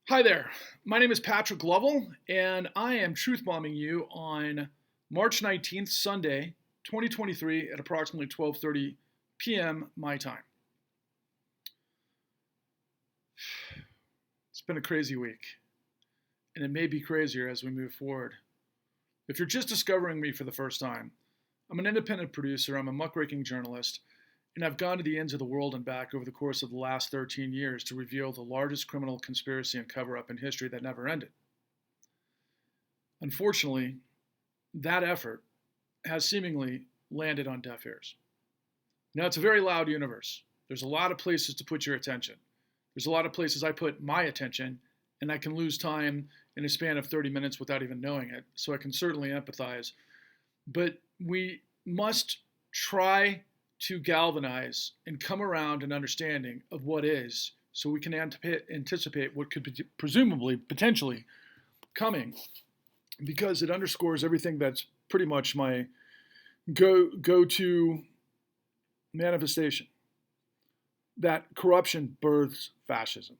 Hi there. My name is Patrick Lovell, and I am truth bombing you on March 19th, Sunday, 2023, at approximately 12:30 p.m. my time. It's been a crazy week, and it may be crazier as we move forward. If you're just discovering me for the first time, I'm an independent producer, I'm a muckraking journalist, and I've gone to the ends of the world and back over the course of the last 13 years to reveal the largest criminal conspiracy and cover up in history that never ended. Unfortunately, that effort has seemingly landed on deaf ears. Now, it's a very loud universe. There's a lot of places to put your attention. There's a lot of places I put my attention, and I can lose time in a span of 30 minutes without even knowing it. So I can certainly empathize. But we must try to galvanize and come around an understanding of what is so we can anticipate what could be presumably, potentially coming, because it underscores everything that's pretty much my go-to manifestation, that corruption births fascism.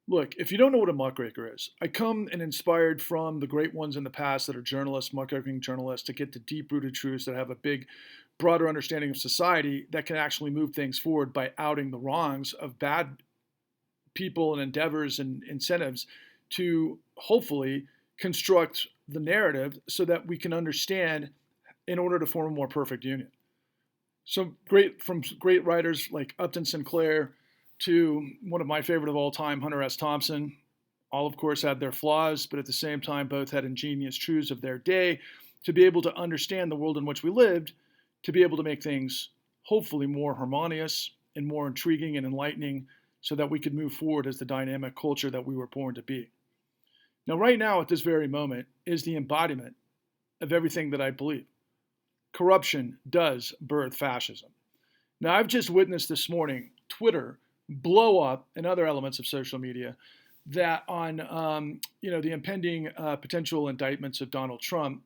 Look, if you don't know what a muckraker is, I come and inspired from the great ones in the past that are journalists, muckraking journalists, to get to deep-rooted truths that have a big, broader understanding of society that can actually move things forward by outing the wrongs of bad people and endeavors and incentives to hopefully construct the narrative so that we can understand in order to form a more perfect union. So great, from great writers like Upton Sinclair to one of my favorite of all time, Hunter S. Thompson. All, of course, had their flaws, but at the same time, both had ingenious truths of their day to be able to understand the world in which we lived, to be able to make things hopefully more harmonious and more intriguing and enlightening so that we could move forward as the dynamic culture that we were born to be. Now, right now, at this very moment, is the embodiment of everything that I believe. Corruption does birth fascism. Now, I've just witnessed this morning Twitter blow up and other elements of social media that on the impending potential indictments of Donald Trump,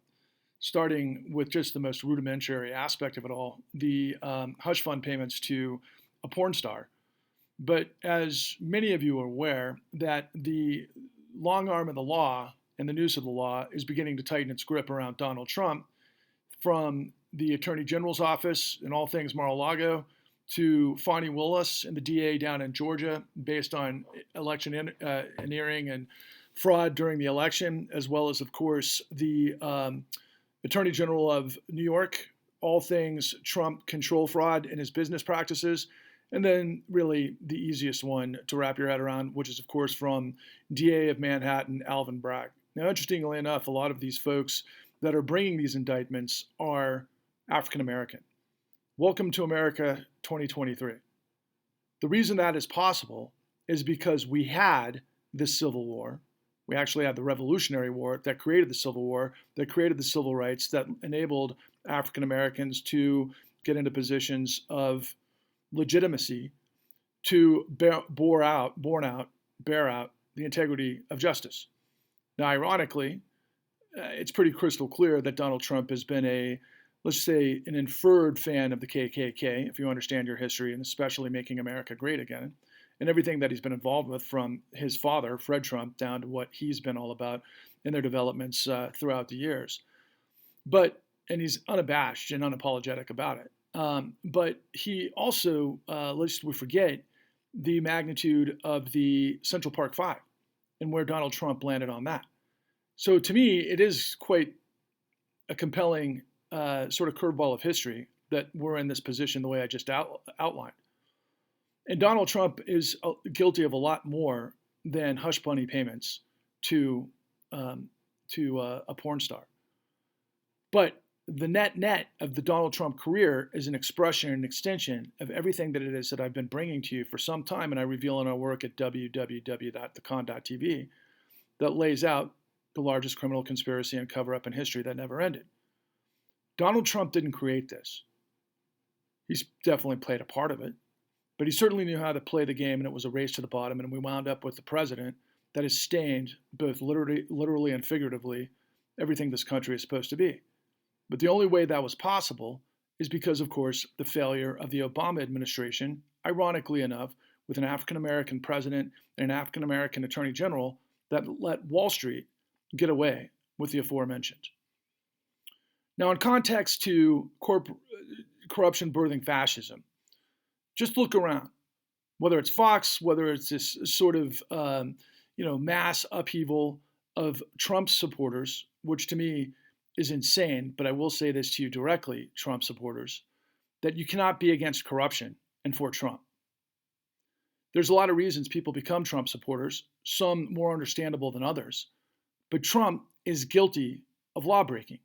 starting with just the most rudimentary aspect of it all, the hush fund payments to a porn star. But as many of you are aware, that the long arm of the law and the noose of the law is beginning to tighten its grip around Donald Trump, from the Attorney General's office and all things Mar-a-Lago to Fani Willis and the DA down in Georgia based on election engineering and fraud during the election, as well as, of course, the Attorney General of New York, all things Trump control fraud in his business practices. And then really the easiest one to wrap your head around, which is, of course, from DA of Manhattan, Alvin Bragg. Now, interestingly enough, a lot of these folks that are bringing these indictments are African American. Welcome to America 2023. The reason that is possible is because we had this Civil War. We actually had the Revolutionary War that created the Civil War, that created the civil rights, that enabled African Americans to get into positions of legitimacy to bear out the integrity of justice. Now, ironically, it's pretty crystal clear that Donald Trump has been let's say, an inferred fan of the KKK, if you understand your history, and especially making America great again, and everything that he's been involved with, from his father, Fred Trump, down to what he's been all about in their developments throughout the years. And he's unabashed and unapologetic about it. But he also, lest we forget, the magnitude of the Central Park Five and where Donald Trump landed on that. So to me, it is quite a compelling sort of curveball of history that we're in this position the way I just outlined. And Donald Trump is guilty of a lot more than hush money payments to a porn star. But the net of the Donald Trump career is an expression and extension of everything that it is that I've been bringing to you for some time, and I reveal in our work at www.thecon.tv, that lays out the largest criminal conspiracy and cover-up in history that never ended. Donald Trump didn't create this. He's definitely played a part of it, but he certainly knew how to play the game, and it was a race to the bottom, and we wound up with the president that has stained, both literally and figuratively, everything this country is supposed to be. But the only way that was possible is because, of course, the failure of the Obama administration, ironically enough, with an African-American president and an African-American attorney general that let Wall Street get away with the aforementioned. Now, in context to corruption birthing fascism, just look around. Whether it's Fox, whether it's this sort of mass upheaval of Trump supporters, which to me is insane, but I will say this to you directly, Trump supporters, that you cannot be against corruption and for Trump. There's a lot of reasons people become Trump supporters, some more understandable than others, but Trump is guilty of lawbreaking,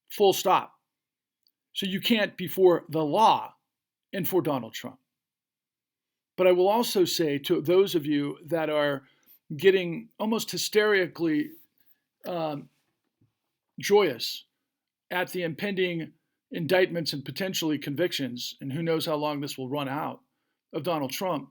full stop. So you can't be for the law and for Donald Trump. But I will also say to those of you that are getting almost hysterically joyous at the impending indictments and potentially convictions, and who knows how long this will run out, of Donald Trump,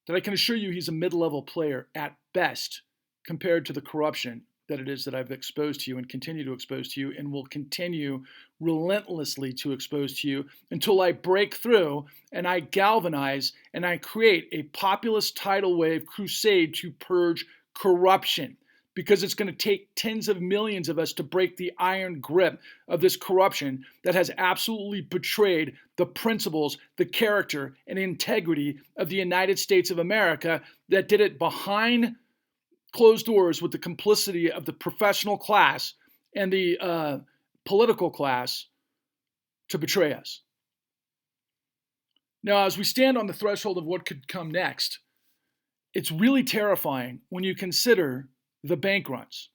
that I can assure you he's a mid-level player at best compared to the corruption that it is that I've exposed to you and continue to expose to you and will continue relentlessly to expose to you until I break through and I galvanize and I create a populist tidal wave crusade to purge corruption. Because it's going to take tens of millions of us to break the iron grip of this corruption that has absolutely betrayed the principles, the character, and integrity of the United States of America, that did it behind closed doors with the complicity of the professional class and the political class to betray us. Now, as we stand on the threshold of what could come next, it's really terrifying when you consider the bank runs.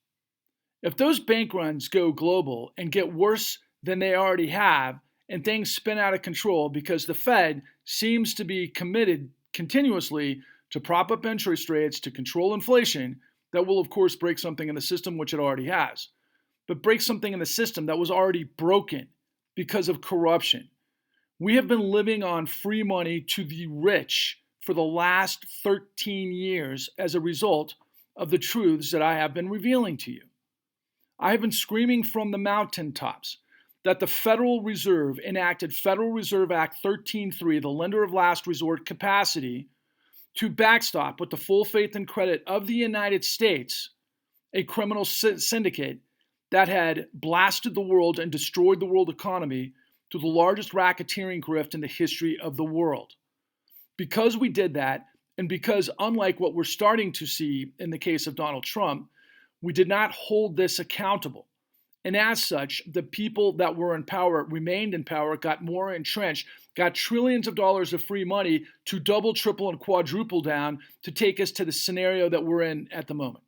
If those bank runs go global and get worse than they already have, and things spin out of control because the Fed seems to be committed continuously to prop up interest rates to control inflation, that will of course break something in the system, which it already has, but break something in the system that was already broken because of corruption. We have been living on free money to the rich for the last 13 years as a result of the truths that I have been revealing to you. I have been screaming from the mountaintops that the Federal Reserve enacted Federal Reserve Act 13.3, the lender of last resort capacity, to backstop with the full faith and credit of the United States, a criminal syndicate that had blasted the world and destroyed the world economy to the largest racketeering grift in the history of the world. Because we did that, and because, unlike what we're starting to see in the case of Donald Trump, we did not hold this accountable. And as such, the people that were in power remained in power, got more entrenched, got trillions of dollars of free money to double, triple, and quadruple down to take us to the scenario that we're in at the moment.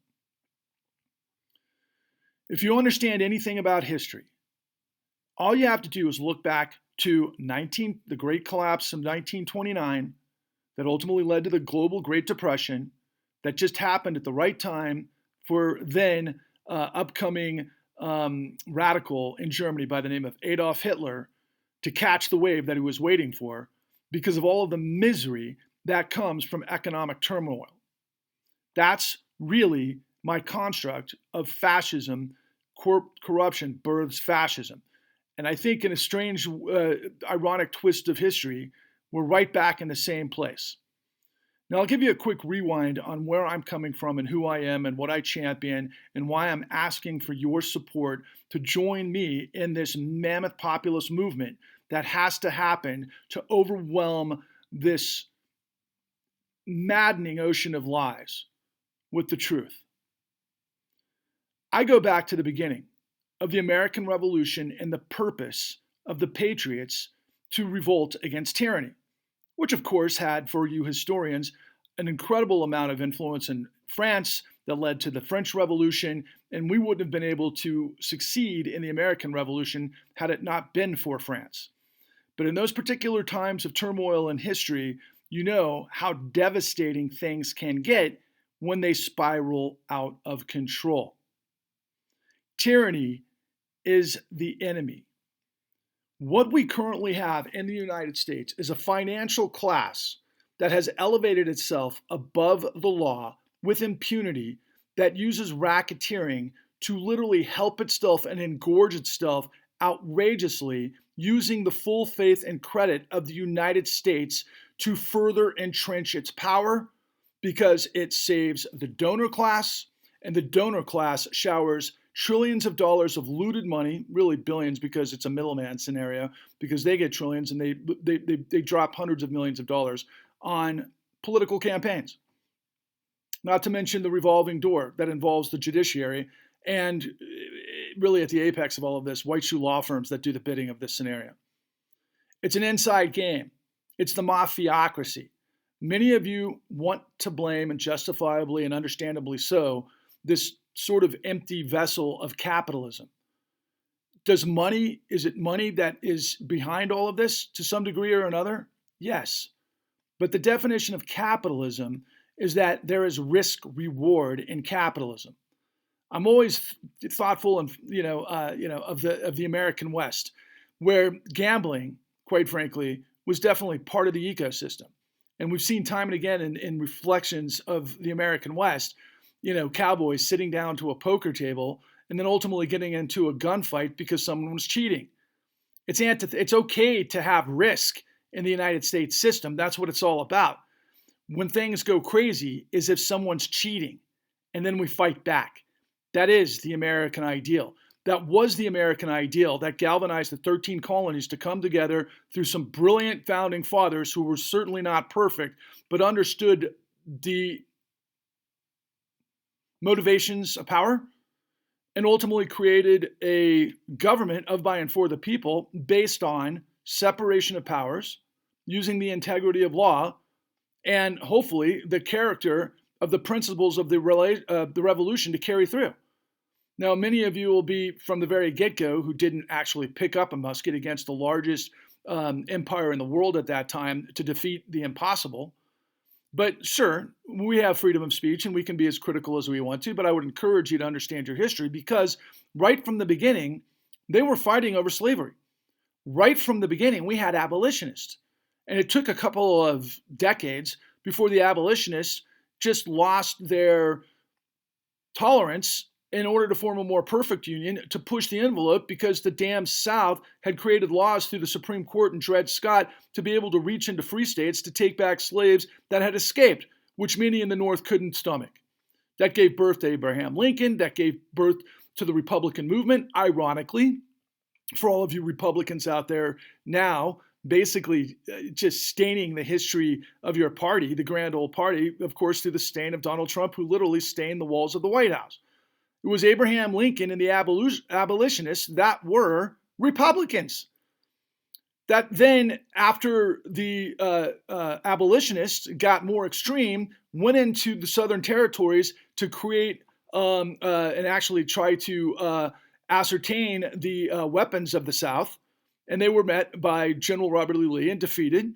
If you understand anything about history, all you have to do is look back to the Great Collapse of 1929, that ultimately led to the global Great Depression, that just happened at the right time for then upcoming radical in Germany by the name of Adolf Hitler to catch the wave that he was waiting for because of all of the misery that comes from economic turmoil. That's really my construct of fascism. Corruption births fascism. And I think in a strange, ironic twist of history, we're right back in the same place. Now, I'll give you a quick rewind on where I'm coming from and who I am and what I champion and why I'm asking for your support to join me in this mammoth populist movement that has to happen to overwhelm this maddening ocean of lies with the truth. I go back to the beginning of the American Revolution and the purpose of the patriots to revolt against tyranny, which of course had, for you historians, an incredible amount of influence in France that led to the French Revolution, and we wouldn't have been able to succeed in the American Revolution had it not been for France. But in those particular times of turmoil in history, you know how devastating things can get when they spiral out of control. Tyranny is the enemy. What we currently have in the United States is a financial class that has elevated itself above the law with impunity, that uses racketeering to literally help itself and engorge itself outrageously, using the full faith and credit of the United States to further entrench its power because it saves the donor class, and the donor class showers trillions of dollars of looted money, really billions because it's a middleman scenario, because they get trillions and they drop hundreds of millions of dollars on political campaigns. Not to mention the revolving door that involves the judiciary and really at the apex of all of this, white shoe law firms that do the bidding of this scenario. It's an inside game. It's the mafiocracy. Many of you want to blame, and justifiably and understandably so, this sort of empty vessel of capitalism. Is it money that is behind all of this to some degree or another? Yes. But the definition of capitalism is that there is risk reward in capitalism. I'm always thoughtful and of the American West, where gambling, quite frankly, was definitely part of the ecosystem. And we've seen time and again in reflections of the American West, cowboys sitting down to a poker table and then ultimately getting into a gunfight because someone was cheating. It's okay to have risk in the United States system. That's what it's all about. When things go crazy is if someone's cheating, and then we fight back. That is the American ideal. That was the American ideal that galvanized the 13 colonies to come together through some brilliant founding fathers who were certainly not perfect, but understood the motivations of power and ultimately created a government of, by, and for the people based on separation of powers, using the integrity of law, and hopefully the character of the principles of the revolution to carry through. Now, many of you will be from the very get-go who didn't actually pick up a musket against the largest empire in the world at that time to defeat the impossible. But sure, we have freedom of speech and we can be as critical as we want to, but I would encourage you to understand your history because right from the beginning, they were fighting over slavery. Right from the beginning, we had abolitionists. And it took a couple of decades before the abolitionists just lost their tolerance in order to form a more perfect union to push the envelope because the damn South had created laws through the Supreme Court and Dred Scott to be able to reach into free states to take back slaves that had escaped, which many in the North couldn't stomach. That gave birth to Abraham Lincoln. That gave birth to the Republican movement. Ironically, for all of you Republicans out there now, basically just staining the history of your party, the grand old party, of course, through the stain of Donald Trump, who literally stained the walls of the White House. It was Abraham Lincoln and the abolitionists that were Republicans. That then, after the abolitionists got more extreme, went into the Southern territories to create and actually try to ascertain the weapons of the South. And they were met by General Robert E. Lee and defeated,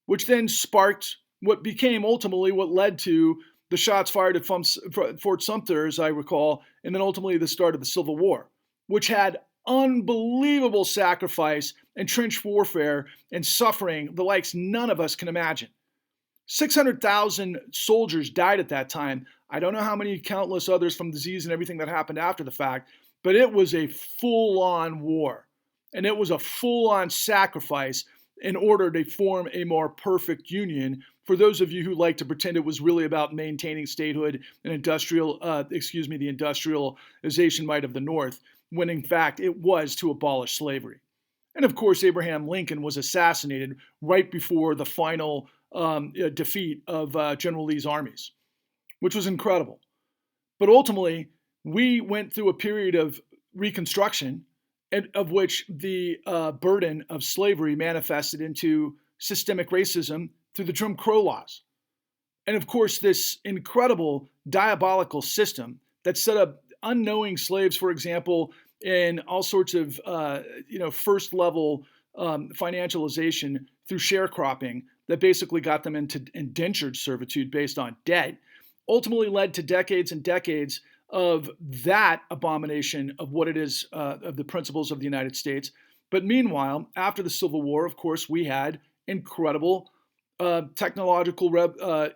which then sparked what became ultimately what led to the shots fired at Fort Sumter, as I recall, and then ultimately the start of the Civil War, which had unbelievable sacrifice and trench warfare and suffering the likes none of us can imagine. 600,000 soldiers died at that time. I don't know how many countless others from disease and everything that happened after the fact, but it was a full-on war. And it was a full-on sacrifice in order to form a more perfect union. For those of you who like to pretend it was really about maintaining statehood and the industrialization might of the North, when in fact it was to abolish slavery. And of course, Abraham Lincoln was assassinated right before the final defeat of General Lee's armies, which was incredible. But ultimately, we went through a period of Reconstruction, of which the burden of slavery manifested into systemic racism through the Jim Crow laws. And of course, this incredible diabolical system that set up unknowing slaves, for example, in all sorts of first level financialization through sharecropping that basically got them into indentured servitude based on debt, ultimately led to decades and decades of that abomination of what it is, of the principles of the United States. But meanwhile, after the Civil War, of course, we had incredible technological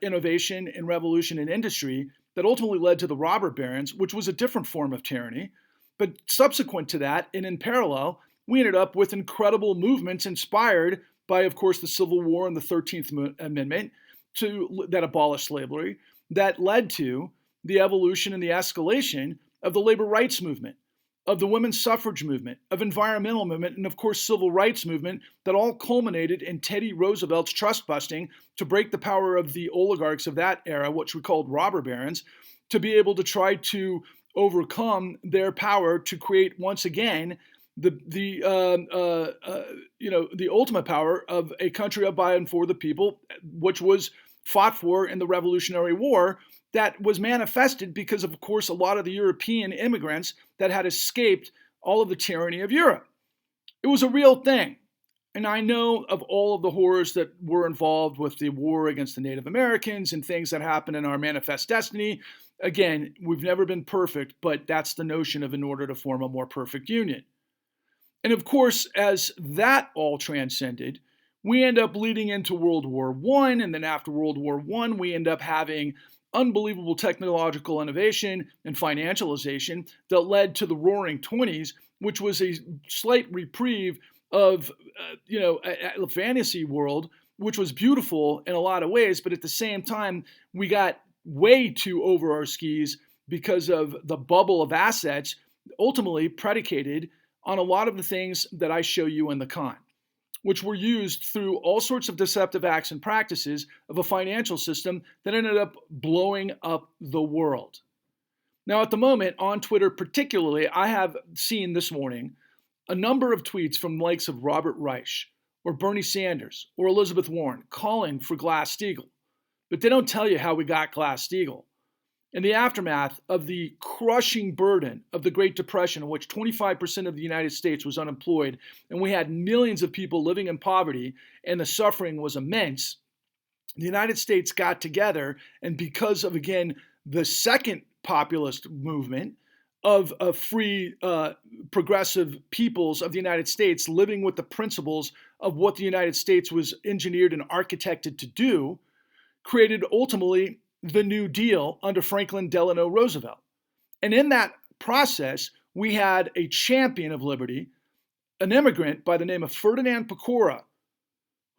innovation and revolution in industry that ultimately led to the robber barons, which was a different form of tyranny. But subsequent to that, and in parallel, we ended up with incredible movements inspired by, of course, the Civil War and the 13th Amendment that abolished slavery, that led to the evolution and the escalation of the labor rights movement, of the women's suffrage movement, of environmental movement, and of course, civil rights movement, that all culminated in Teddy Roosevelt's trust busting to break the power of the oligarchs of that era, which we called robber barons, to be able to try to overcome their power to create once again the ultimate power of a country of, by, and for the people, which was fought for in the Revolutionary War, that was manifested because of course, a lot of the European immigrants that had escaped all of the tyranny of Europe. It was a real thing. And I know of all of the horrors that were involved with the war against the Native Americans and things that happened in our manifest destiny. Again, we've never been perfect, but that's the notion of in order to form a more perfect union. And of course, as that all transcended, we end up leading into World War I, and then after World War I, we end up having unbelievable technological innovation and financialization that led to the Roaring Twenties, which was a slight reprieve of, a fantasy world, which was beautiful in a lot of ways, but at the same time, we got way too over our skis because of the bubble of assets, ultimately predicated on a lot of the things that I show you in the con, which were used through all sorts of deceptive acts and practices of a financial system that ended up blowing up the world. Now, at the moment, on Twitter particularly, I have seen this morning a number of tweets from the likes of Robert Reich or Bernie Sanders or Elizabeth Warren calling for Glass-Steagall. But they don't tell you how we got Glass-Steagall. In the aftermath of the crushing burden of the Great Depression, in which 25% of the United States was unemployed, and we had millions of people living in poverty, and the suffering was immense, the United States got together, and because of, again, the second populist movement of free, progressive peoples of the United States living with the principles of what the United States was engineered and architected to do, created ultimately the New Deal under Franklin Delano Roosevelt. And in that process, we had a champion of liberty, an immigrant by the name of Ferdinand Pecora,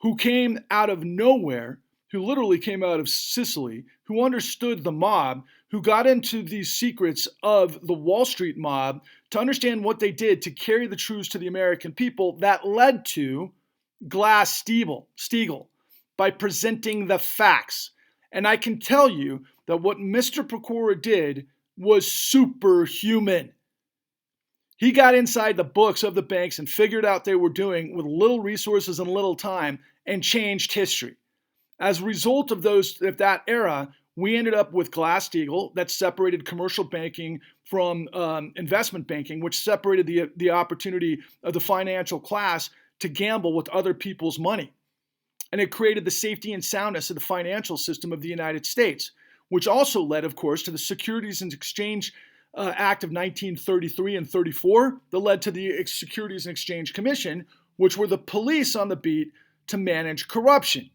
who came out of nowhere, who literally came out of Sicily, who understood the mob, who got into these secrets of the Wall Street mob to understand what they did to carry the truths to the American people, that led to Glass-Steagall by presenting the facts. And I can tell you that what Mr. Pecora did was superhuman. He got inside the books of the banks and figured out they were doing with little resources and little time and changed history. As a result of that era, we ended up with Glass-Steagall that separated commercial banking from investment banking, which separated the opportunity of the financial class to gamble with other people's money. And it created the safety and soundness of the financial system of the United States, which also led, of course, to the Securities and Exchange Act of 1933 and 34 that led to the Securities and Exchange Commission, which were the police on the beat to manage corruption.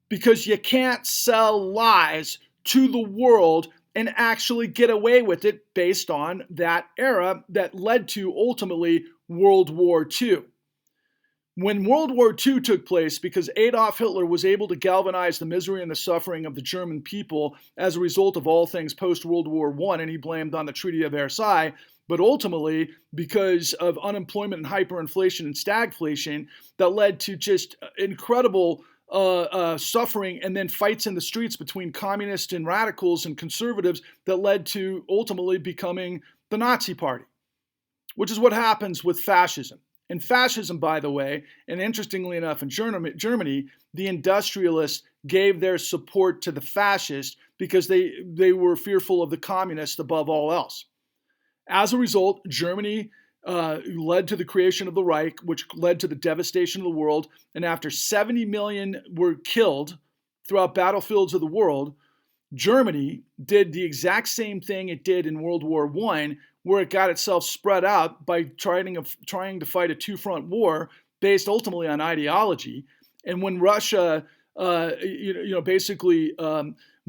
Because you can't sell lies to the world and actually get away with it based on that era that led to, ultimately, World War II. When World War II took place, because Adolf Hitler was able to galvanize the misery and the suffering of the German people as a result of all things post-World War I, and he blamed on the Treaty of Versailles, but ultimately because of unemployment and hyperinflation and stagflation that led to just incredible suffering and then fights in the streets between communists and radicals and conservatives that led to ultimately becoming the Nazi Party, which is what happens with fascism. And fascism, by the way, and interestingly enough, in Germany, the industrialists gave their support to the fascists because they were fearful of the communists above all else. As a result, Germany led to the creation of the Reich, which led to the devastation of the world. And after 70 million were killed throughout battlefields of the world, Germany did the exact same thing it did in World War I, where it got itself spread out by trying to fight a two-front war based ultimately on ideology. And when Russia, basically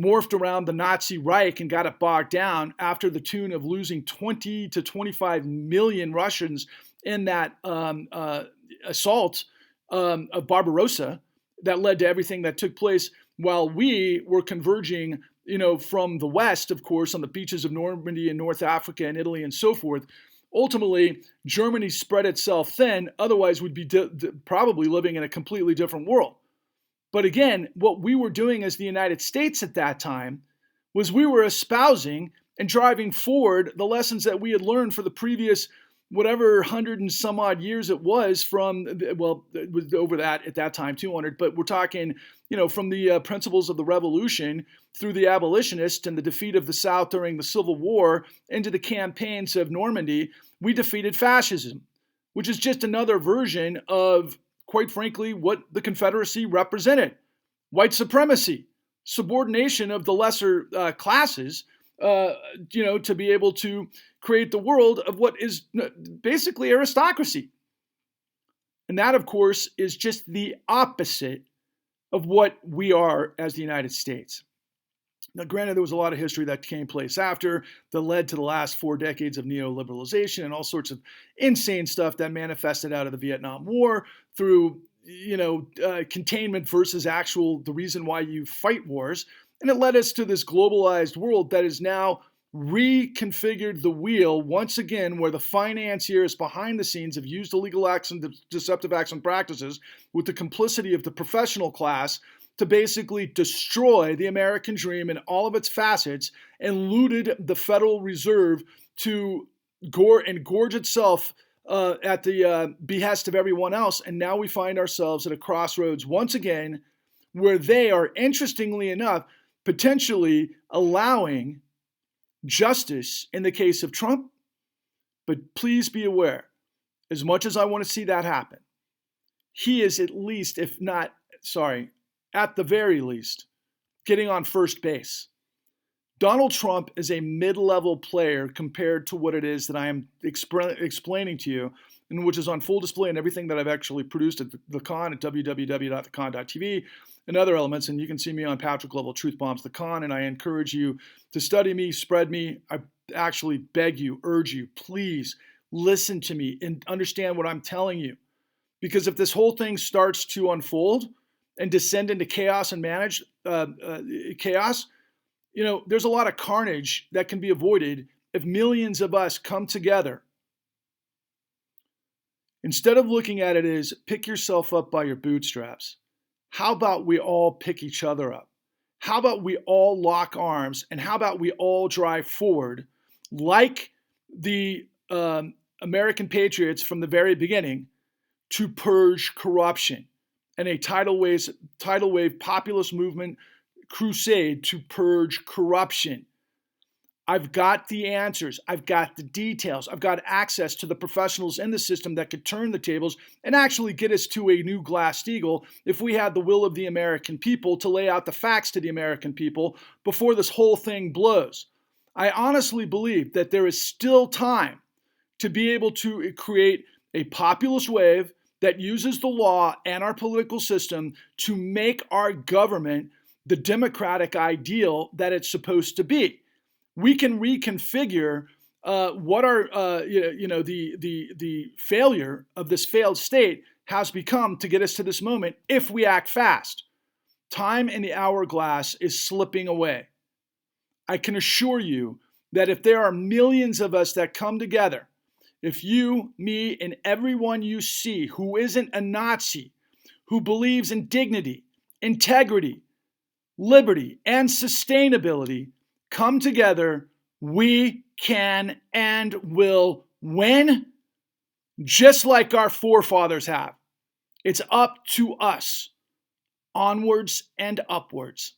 morphed around the Nazi Reich and got it bogged down after the tune of losing 20 to 25 million Russians in that assault of Barbarossa that led to everything that took place while we were converging, from the West, of course, on the beaches of Normandy and North Africa and Italy and so forth. Ultimately, Germany spread itself thin. Otherwise, we'd be probably living in a completely different world. But again, what we were doing as the United States at that time was we were espousing and driving forward the lessons that we had learned for the previous whatever 100 and some odd years it was from, well, it was over that at that time, 200, but we're talking, from the principles of the revolution through the abolitionists and the defeat of the South during the Civil War into the campaigns of Normandy. We defeated fascism, which is just another version of, quite frankly, what the Confederacy represented. White supremacy, subordination of the lesser classes, to be able to create the world of what is basically aristocracy. And that, of course, is just the opposite of what we are as the United States. Now, granted, there was a lot of history that came place after that led to the last 4 decades of neoliberalization and all sorts of insane stuff that manifested out of the Vietnam War through, containment versus the reason why you fight wars. And it led us to this globalized world that is now reconfigured the wheel once again, where the financiers behind the scenes have used illegal acts and deceptive acts and practices with the complicity of the professional class to basically destroy the American dream in all of its facets and looted the Federal Reserve to gorge itself at the behest of everyone else. And now we find ourselves at a crossroads once again, where they are, interestingly enough, potentially allowing justice in the case of Trump. But please be aware, as much as I want to see that happen, he is at least, at the very least, getting on first base. Donald Trump is a mid-level player compared to what it is that I am explaining to you, and which is on full display in everything that I've actually produced at the Con at www.thecon.tv and other elements. And you can see me on Patrick Level Truth Bombs The Con, and I encourage you to study me, spread me. I actually beg you, urge you, please listen to me and understand what I'm telling you. Because if this whole thing starts to unfold and descend into chaos and manage chaos, there's a lot of carnage that can be avoided if millions of us come together. Instead of looking at it as pick yourself up by your bootstraps, how about we all pick each other up? How about we all lock arms, and how about we all drive forward like the American patriots from the very beginning to purge corruption and a tidal wave populist movement crusade to purge corruption. I've got the answers. I've got the details. I've got access to the professionals in the system that could turn the tables and actually get us to a new Glass-Steagall if we had the will of the American people to lay out the facts to the American people before this whole thing blows. I honestly believe that there is still time to be able to create a populist wave that uses the law and our political system to make our government the democratic ideal that it's supposed to be. We can reconfigure what our the failure of this failed state has become to get us to this moment if we act fast. Time in the hourglass is slipping away. I can assure you that if there are millions of us that come together, if you, me, and everyone you see who isn't a Nazi, who believes in dignity, integrity, liberty, and sustainability, come together, we can and will win, just like our forefathers have. It's up to us. Onwards and upwards.